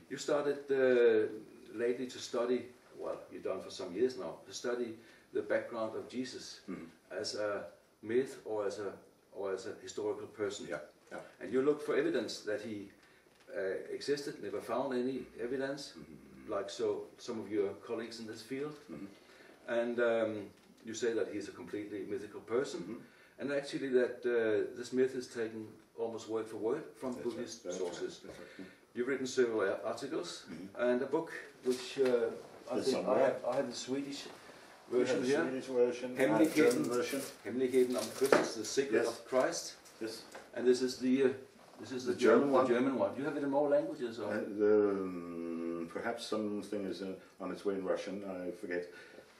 You started lately to study, well, you've done for some years now, to study the background of Jesus as a myth or as a historical person. Yeah. Yeah. And you looked for evidence that he existed, never found any evidence, like some of your colleagues in this field. And you say that he's a completely mythical person, and actually that this myth is taken almost word for word from Buddhist sources. That's right. You've written several articles and a book which I think I have the Swedish version here. Swedish version, Hemligheten, version. Hemligheten of Christus, the secret of Christ. Yes. And this is the German one. The German one. Do you have it in more languages? Or? Perhaps something is on its way in Russian. I forget.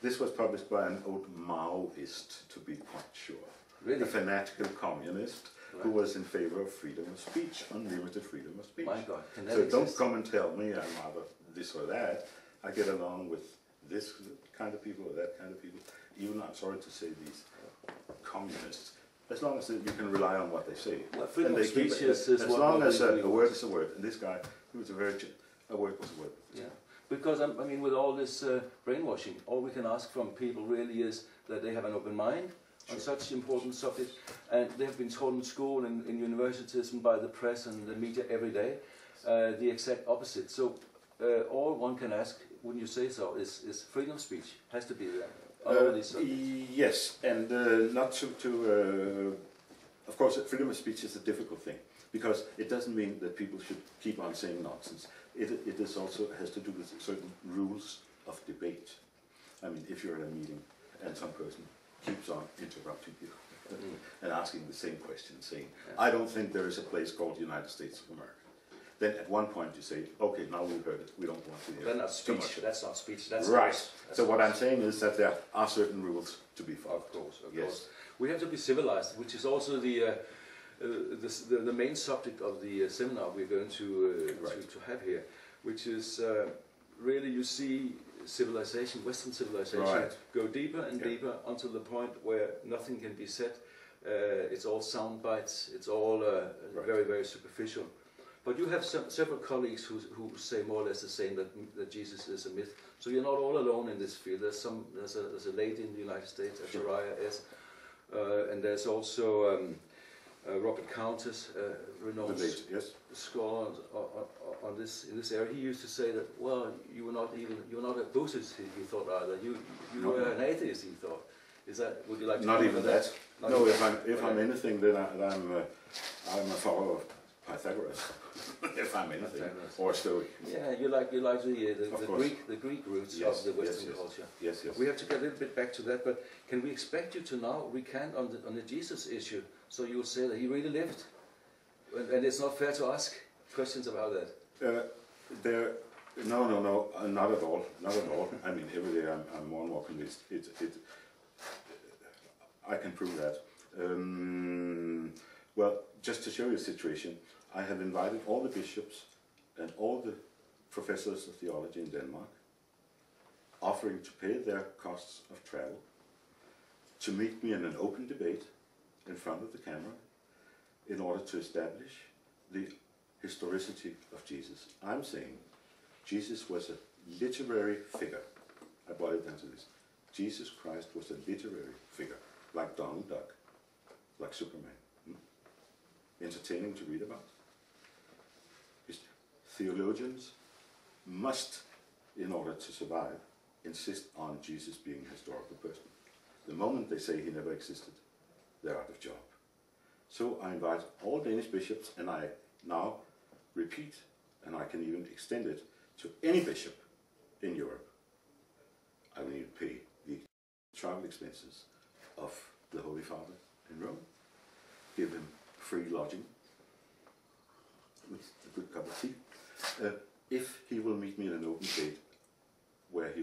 This was published by an old Maoist, to be quite sure. Really? A fanatical communist who was in favor of freedom of speech, unlimited freedom of speech. My God, can that so exist? don't come and tell me I'm either this or that. I get along with this kind of people or that kind of people. Even, I'm sorry to say, these communists. As long as you can rely on what they say. Well, freedom of speech is as long as a really word is a word. And this guy, he was a word was a word. Yeah. Because, I mean, with all this brainwashing, all we can ask from people really is that they have an open mind on such important subjects, and they have been told in school and in universities and by the press and the media every day the exact opposite. So all one can ask, wouldn't you say so, is freedom of speech has to be there. Yes, and not to of course, freedom of speech is a difficult thing, because it doesn't mean that people should keep on saying nonsense. It is also has to do with certain rules of debate. I mean, if you're at a meeting and some person keeps on interrupting you and asking the same question, saying, I don't think there is a place called the United States of America. Then at one point you say, okay, now we've heard it, we don't want to hear it. That's not speech. That's not speech. That's right. That's so what I'm saying is that there are certain rules to be followed. Of course. We have to be civilized, which is also the main subject of the seminar we're going to have here, which is really, you see civilization, Western civilization, go deeper and deeper until the point where nothing can be said. It's all sound bites. It's all very, very superficial. But you have several colleagues who say more or less the same, that Jesus is a myth. So you're not all alone in this field. There's a lady in the United States, Ashariah S. And there's also Robert Countess, renowned scholar on this in this area. He used to say that, well, you're not a Buddhist. He thought either. You were an atheist. He thought. Is that? Would you like to? Not even that. No, if I'm anything, then I'm a follower of Pythagoras. If I'm anything, or Stoic. Yeah, you like the Greek roots of the Western culture. Yes. We have to get a little bit back to that, but can we expect you to now recant on the Jesus issue? So you will say that he really lived, and it's not fair to ask questions about that. No, not at all. Not at all. I mean, every day I'm more and more convinced. I can prove that. Well, just to show you the situation, I have invited all the bishops and all the professors of theology in Denmark, offering to pay their costs of travel, to meet me in an open debate in front of the camera, in order to establish the historicity of Jesus. I'm saying Jesus was a literary figure. I boil it down to this. Jesus Christ was a literary figure, like Donald Duck, like Superman. Entertaining to read about. Theologians must, in order to survive, insist on Jesus being a historical person. The moment they say he never existed, they're out of job. So I invite all Danish bishops, and I now repeat, and I can even extend it to any bishop in Europe. I will need to pay the travel expenses of the Holy Father in Rome, give him free lodging with a good cup of tea, if he will meet me in an open debate where he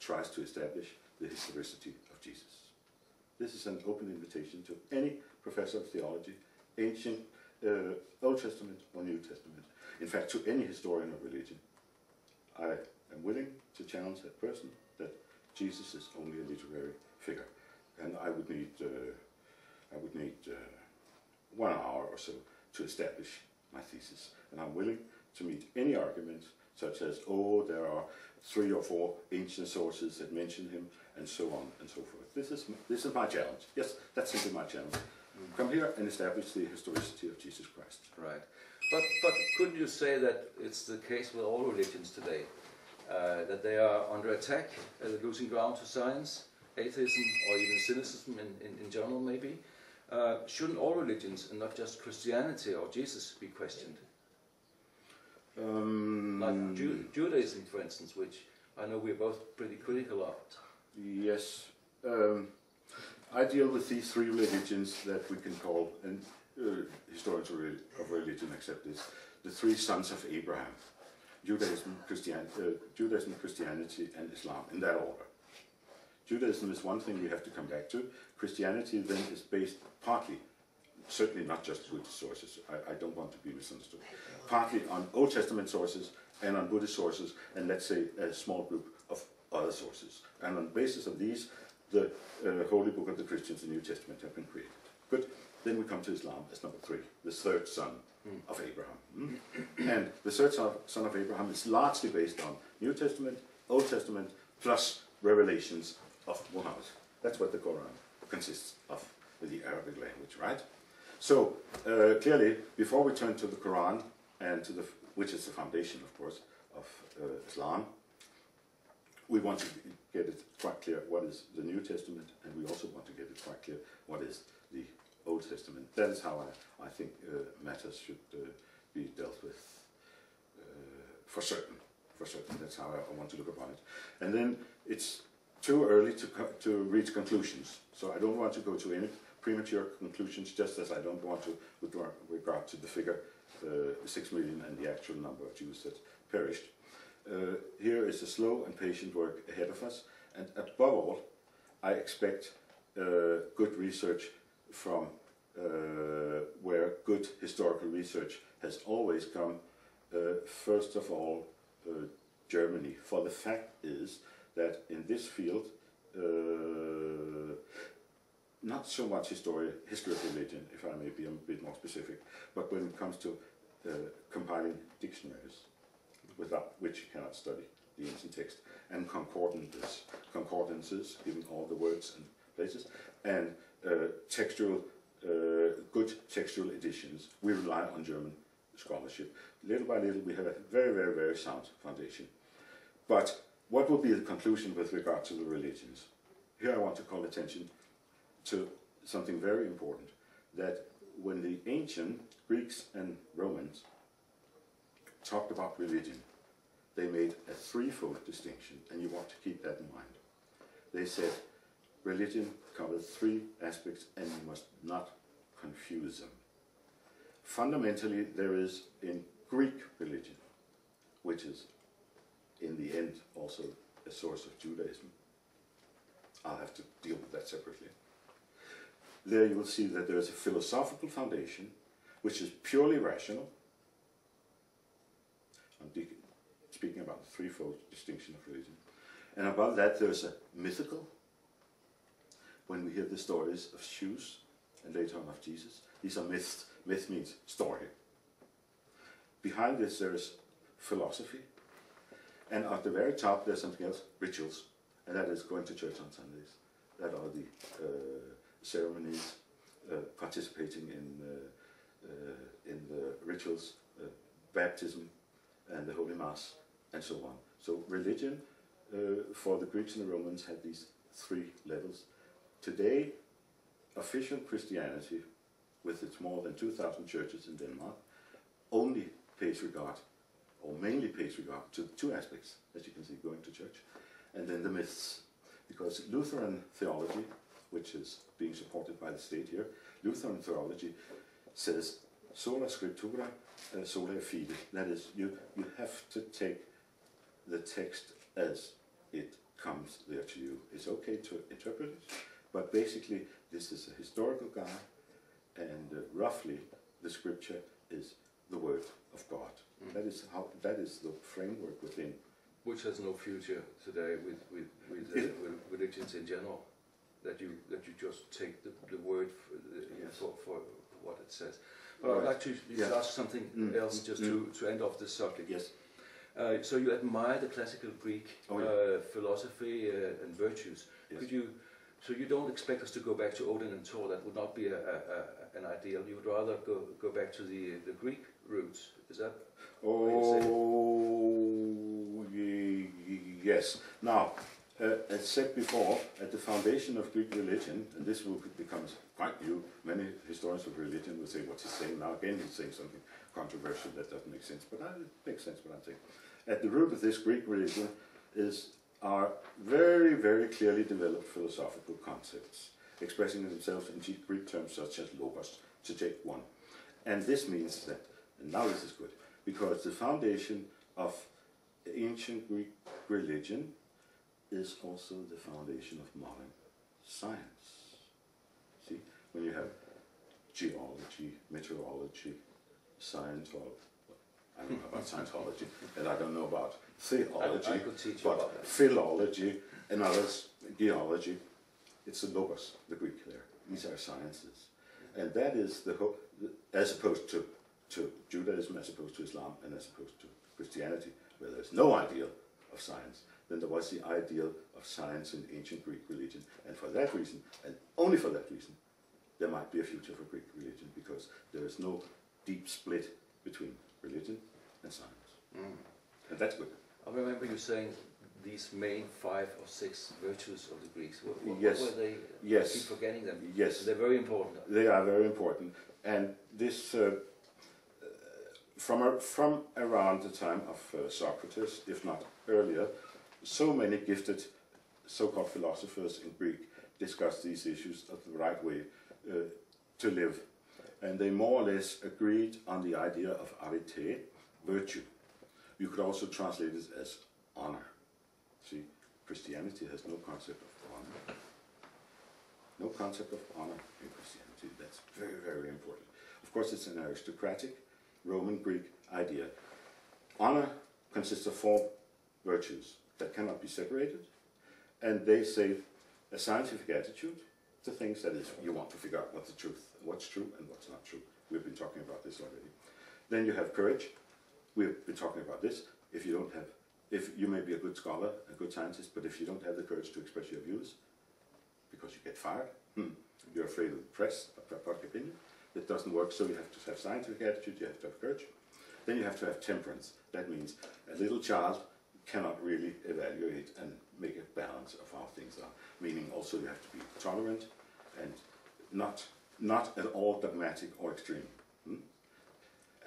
tries to establish the historicity of Jesus. This is an open invitation to any professor of theology, ancient, Old Testament or New Testament. In fact, to any historian of religion. I am willing to challenge that person that Jesus is only a literary figure, and I would need 1 hour or so to establish my thesis. And I'm willing to meet any argument such as, oh, there are 3 or 4 ancient sources that mention him, and so on and so forth. This is my challenge. Yes, that's simply my challenge. Come here and establish the historicity of Jesus Christ. Right. But couldn't you say that it's the case with all religions today, that they are under attack, losing ground to science, atheism, or even cynicism in general maybe? Shouldn't all religions, and not just Christianity or Jesus, be questioned? Like Judaism, for instance, which I know we're both pretty critical of. Yes. I deal with these 3 religions that we can call, and historians of religion accept this, the 3 sons of Abraham: Judaism, Christianity, and Islam, in that order. Judaism is one thing we have to come back to. Christianity then is based partly, certainly not just Buddhist sources, I don't want to be misunderstood, partly on Old Testament sources and on Buddhist sources, and let's say a small group of other sources. And on the basis of these, the Holy Book of the Christians, the New Testament, have been created. Good. Then we come to Islam as number 3, the 3rd son of Abraham. And the 3rd son of Abraham is largely based on New Testament, Old Testament, plus revelations of Muhammad. That's what the Quran consists of, with the Arabic language, right? So clearly, before we turn to the Quran, and to which is the foundation, of course, of Islam, we want to get it quite clear what is the New Testament, and we also want to get it quite clear what is the Old Testament. That is how I think matters should be dealt with for certain. For certain, that's how I want to look upon it. And then it's too early to reach conclusions. So I don't want to go to any premature conclusions, just as I don't want to, with regard to the figure 6 million and the actual number of Jews that perished. Here is a slow and patient work ahead of us, and above all, I expect good research from where good historical research has always come, first of all, Germany. For the fact is that in this field, not so much history of religion, if I may be a bit more specific, but when it comes to compiling dictionaries, without which you cannot study the ancient text, and concordances, giving all the words and places, and good textual editions. We rely on German scholarship. Little by little, we have a very, very, very sound foundation. But what will be the conclusion with regard to the religions? Here I want to call attention to something very important, that when the ancient Greeks and Romans talked about religion, they made a 3-fold distinction, and you want to keep that in mind. They said religion covers 3 aspects, and you must not confuse them. Fundamentally, there is in Greek religion, which is in the end also a source of Judaism. I'll have to deal with that separately. There you will see that there is a philosophical foundation which is purely rational. I'm speaking about the 3-fold distinction of religion. And above that there's a mythical. When we hear the stories of Zeus and later on of Jesus, these are myths. Myth means story. Behind this there is philosophy. And at the very top there's something else, rituals. And that is going to church on Sundays. That are the ceremonies, participating in the rituals, baptism and the Holy Mass, and so on. So religion for the Greeks and the Romans had these 3 levels. Today, official Christianity, with its more than 2,000 churches in Denmark, only pays regard, or mainly pays regard, to 2 aspects, as you can see, going to church, and then the myths. Because Lutheran theology, which is being supported by the state here, Lutheran theology says, sola scriptura, sola fide. That is, you have to take the text as it comes there to you. It's okay to interpret it, but basically this is a historical guide, and roughly the scripture is the word of God. That is the framework within. Which has no future today with religions in general. That you just take the word for what it says. But I'd like to ask something else just to end off this subject. Yes. So you admire the classical Greek philosophy and virtues. Yes. So you don't expect us to go back to Odin and Thor. That would not be an ideal. You would rather go back to the Greek roots. Is that? Yes. Now, as said before, at the foundation of Greek religion, and this will become quite new, many historians of religion will say what he's saying now. Again, he's saying something controversial that doesn't make sense, but it makes sense what I'm saying. At the root of this Greek religion are very, very clearly developed philosophical concepts, expressing themselves in Greek terms such as logos, to take one. And this means that, and now this is good, because the foundation of ancient Greek religion is also the foundation of modern science. See, when you have geology, meteorology, Scientology, I don't know about Scientology, and I don't know about theology, I could teach you but about that. philology and others, geology, it's the logos, the Greek there. These are sciences. And that is the hope, as opposed to Judaism, as opposed to Islam, and as opposed to Christianity, where there's no ideal of science. Then there was the ideal of science in ancient Greek religion. And for that reason, and only for that reason, there might be a future for Greek religion, because there is no deep split between religion and science. And that's good. I remember you saying these main 5 or 6 virtues of the Greeks. What Yes. were they? Yes. I keep forgetting them. Yes. They're very important. They are very important. And this, from around the time of Socrates, if not earlier, so many gifted so-called philosophers in Greek discussed these issues of the right way to live. And they more or less agreed on the idea of arete, virtue. You could also translate it as honor. See, Christianity has no concept of honor. No concept of honor in Christianity. That's very, very important. Of course, it's an aristocratic Roman Greek idea. Honor consists of 4 virtues that cannot be separated, and they say a scientific attitude to things, that is, you want to figure out what's true and what's not true. We've been talking about this already. Then you have courage. We've been talking about this. If you may be a good scholar, a good scientist, but if you don't have the courage to express your views, because you get fired, you're afraid of the press, of public opinion, it doesn't work, so you have to have scientific attitude, you have to have courage. Then you have to have temperance. That means a little child cannot really evaluate and make a balance of how things are. Meaning also you have to be tolerant and not at all dogmatic or extreme.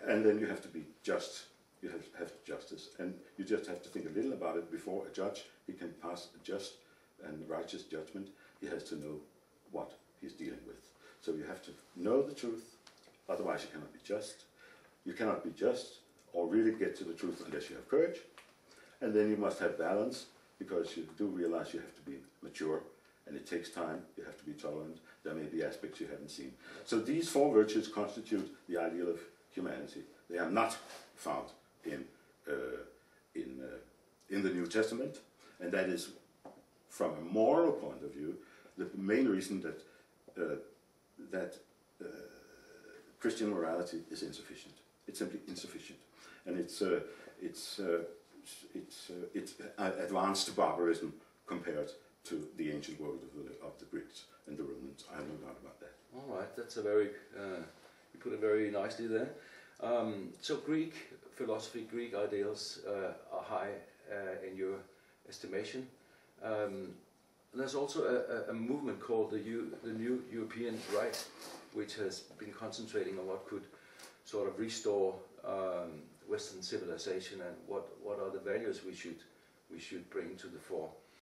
And then you have to be just. You have justice, and you just have to think a little about it. Before a judge, he can pass a just and righteous judgment. He has to know what he's dealing with. So you have to know the truth, otherwise you cannot be just. You cannot be just or really get to the truth unless you have courage. And then you must have balance, because you do realize you have to be mature, and it takes time. You have to be tolerant. There may be aspects you haven't seen. So these 4 virtues constitute the ideal of humanity. They are not found in the New Testament, and that is, from a moral point of view, the main reason that Christian morality is insufficient. It's simply insufficient, and it's advanced barbarism compared to the ancient world of the Greeks and the Romans. I have no doubt about that. All right, that's a very you put it very nicely there. So Greek philosophy, Greek ideals are high in your estimation. There's also a movement called the New European Right, which has been concentrating on what could sort of restore Western civilization and what are the values we should bring to the fore.